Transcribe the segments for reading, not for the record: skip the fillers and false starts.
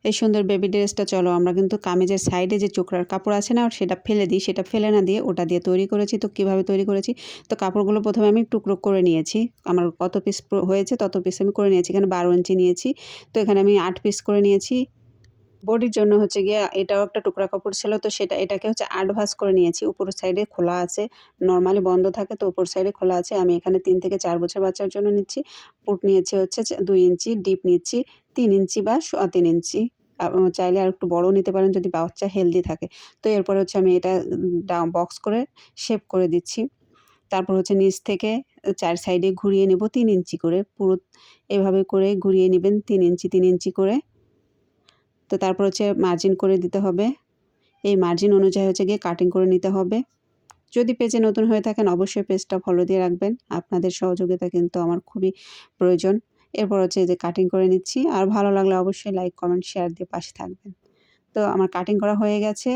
এই সুন্দর বেবি ড্রেসটা চলো আমরা কিন্তু কামিজের সাইডে যে চোকরার কাপড় আছে না সেটা ফেলে দিই, সেটা ফেলে না দিয়ে ওটা দিয়ে তৈরি করেছি। তো কিভাবে তৈরি করেছি, তো কাপড়গুলো প্রথমে আমি টুকরো করে নিয়েছি, আমার কত পিস হয়েছে তত পিস আমি করে নিয়েছি। এখানে 12 ইঞ্চি নিয়েছি, তো এখানে আমি 8 পিস করে নিয়েছি। বডির জন্য হচ্ছে গিয়ে এটাও একটা টুকরা কাপড় ছিল, তো এটাকে হচ্ছে 8 ভাঁজ করে নিয়েছি। উপরের সাইডে খোলা আছে, নরমালি বন্ধ থাকে, তো উপর সাইডে খোলা আছে। আমি এখানে 3 থেকে 4 বছর বাচ্চার জন্য নিচ্ছি। পুট নিয়েছি হচ্ছে 2 ইঞ্চি, ডিপ নিচ্ছি 3 ইঞ্চি বা 3 ইঞ্চি। চাইলে আরেকটু বড়ও নিতে পারেন যদি বাচ্চা হেলদি থাকে। তো এরপরে হচ্ছে আমি এটা বক্স করে শেপ করে দিচ্ছি। তারপর হচ্ছে নিচ থেকে 4 সাইডে ঘুরিয়ে নেব 3 ইঞ্চি করে। পুরো এভাবে করে ঘুরিয়ে নিবেন 3 ইঞ্চি, 3 ইঞ্চি করে। তো তারপর হচ্ছে মার্জিন করে দিতে হবে। এই মার্জিন অনুযায়ী হচ্ছে গিয়ে কাটিং করে নিতে হবে। যদি পেজে নতুন হয়ে থাকেন অবশ্যই পেজটা ফলো দিয়ে রাখবেন। আপনাদের সহযোগিতা কিন্তু আমার খুবই প্রয়োজন। এরপর হচ্ছে এই যে কাটিং করে নিচ্ছি। আর ভালো লাগলে অবশ্যই লাইক, কমেন্ট, শেয়ার দিয়ে পাশে থাকবেন। তো আমার কাটিং করা হয়ে গেছে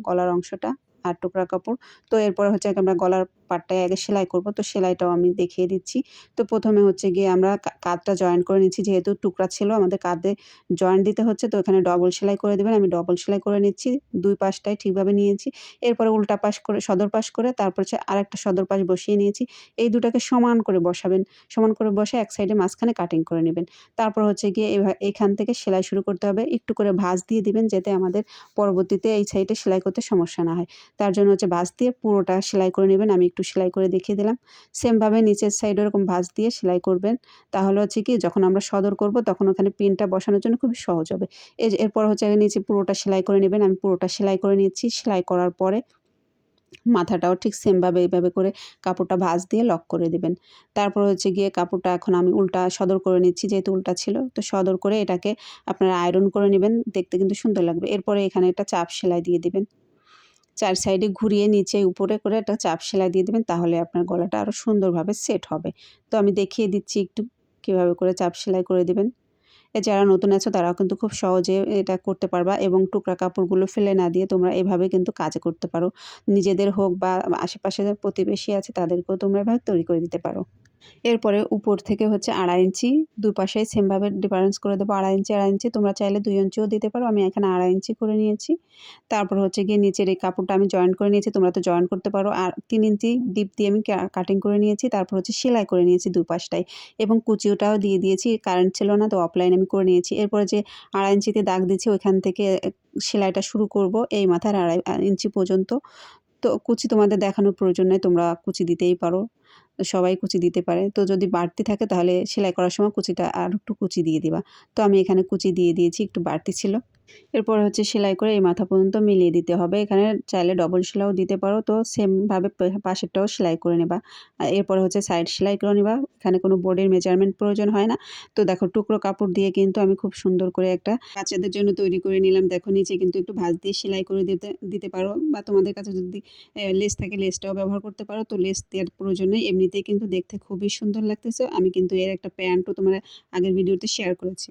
গলার অংশটা আর টুকরা কাপড়। তো এরপরে হচ্ছে আমরা গলার পাটটায় আগে সেলাই করব। তো সেলাইটাও আমি দেখিয়ে দিচ্ছি। তো প্রথমে হচ্ছে গিয়ে আমরা কাঁধটা জয়েন করে নিচ্ছি, যেহেতু টুকরা ছিল আমাদের কাঁধে জয়েন দিতে হচ্ছে, তো এখানে ডবল সেলাই করে দিবেন। আমি ডবল সেলাই করে নিচ্ছি, 2 পাশটাই ঠিকভাবে নিয়েছি। এরপরে উল্টা পাশ করে সদর পাশ করে তারপর হচ্ছে আরেকটা সদর পাশ বসিয়ে নিয়েছি। এই দুটাকে সমান করে বসাবেন। সমান করে বসে এক সাইডে মাঝখানে কাটিং করে নিবেন। তারপর হচ্ছে গিয়ে এখান থেকে সেলাই শুরু করতে হবে। একটু করে ভাঁজ দিয়ে দিবেন যাতে আমাদের পরবর্তীতে এই সাইডে সেলাই করতে সমস্যা না হয়। তার জন্য হচ্ছে ভাঁজ দিয়ে পুরোটা সেলাই করে নেবেন। আমি একটু সেলাই করে দেখিয়ে দিলাম। সেমভাবে নিচের সাইডে এরকম ভাঁজ দিয়ে সেলাই করবেন। তাহলে হচ্ছে কি যখন আমরা সদর করব তখন ওখানে পিনটা বসানোর জন্য খুবই সহজ হবে। এরপর হচ্ছে নিচে পুরোটা সেলাই করে নেবেন। আমি পুরোটা সেলাই করে নিচ্ছি। সেলাই করার পরে মাথাটাও ঠিক সেমভাবে এইভাবে করে কাপড়টা ভাঁজ দিয়ে লক করে দিবেন। তারপর হচ্ছে গিয়ে কাপড়টা এখন আমি উল্টা সদর করে নিচ্ছি, যেহেতু উল্টা ছিল। তো সদর করে এটাকে আপনারা আয়রন করে নিবেন, দেখতে কিন্তু সুন্দর লাগবে। এরপরে এখানে একটা চাপ সেলাই দিয়ে দিবেন। 4 সাইডে ঘুরিয়ে নিচে উপরে করে একটা চাপ সেলাই দিয়ে দিবেন, তাহলে আপনার গলাটা আরও সুন্দরভাবে সেট হবে। তো আমি দেখিয়ে দিচ্ছি একটু কীভাবে করে চাপ সেলাই করে দিবেন। যারা নতুন আছো তারাও কিন্তু খুব সহজে এটা করতে পারবা, এবং টুকরা কাপড়গুলো ফেলে না দিয়ে তোমরা এভাবে কিন্তু কাজ করতে পারো। নিজেদের হোক বা আশেপাশে যে প্রতিবেশী আছে তাদেরকেও তোমরা এভাবে তৈরি করে দিতে পারো। এরপরে উপর থেকে হচ্ছে 2.5 ইঞ্চি, দুপাশেই সেমভাবে ডিফারেন্স করে দেবো। 2.5 ইঞ্চি, 2.5 ইঞ্চি, তোমরা চাইলে 2 ইঞ্চিও দিতে পারো। আমি এখানে 2.5 ইঞ্চি করে নিয়েছি। তারপর হচ্ছে গিয়ে নিচের এই কাপড়টা আমি জয়েন করে নিয়েছি, তোমরা তো জয়েন করতে পারো। আর 3 ইঞ্চি ডিপ দিয়ে আমি কাটিং করে নিয়েছি। তারপর হচ্ছে সেলাই করে নিয়েছি দুপাশটাই, এবং কুচিটাও দিয়ে দিয়েছি। কারেন্ট ছিল না, তো অফলাইন আমি করে নিয়েছি। এরপরে যে 2.5 ইঞ্চিতে দাগ দিচ্ছি ওইখান থেকে সেলাইটা শুরু করব এই মাথার 2.5 ইঞ্চি পর্যন্ত। তো কুচি তোমাদের দেখানোর প্রয়োজন নেই, তোমরা কুচি দিতেই পারো। সবাই কুচি দিতে পারে। তো যদি বাড়তি থাকে তাহলে সেলাই করার সময় কুচিটা আরেকটু কুচি দিয়ে দিবা। তো আমি এখানে কুচি দিয়ে দিয়েছি, একটু বাড়তি ছিল। এরপর হচ্ছে সেলাই করে এই মাথা পর্যন্ত মিলিয়ে দিতে হবে। এখানে চাইলে ডবল সেলাইও দিতে পারো। তো সেমভাবে পাশেরটাও সেলাই করে নেবা। এরপরে হচ্ছে সাইড সেলাই করে নিবা। এখানে কোনো বোর্ডের মেজারমেন্ট প্রয়োজন হয় না। তো দেখো টুকরো কাপড় দিয়ে কিন্তু আমি খুব সুন্দর করে একটা বাচ্চাদের জন্য তৈরি করে নিলাম। দেখো নিচে কিন্তু একটু ভাঁজ দিয়ে সেলাই করে দিতে দিতে পারো, বা তোমাদের কাছে যদি লেস থাকে লেসটাও ব্যবহার করতে পারো। তো লেস দেওয়ার প্রয়োজন নেই, এমনিতেই কিন্তু দেখতে খুবই সুন্দর লাগতেছে। আমি কিন্তু এর একটা প্যান্টও তোমার আগের ভিডিওতে শেয়ার করেছি।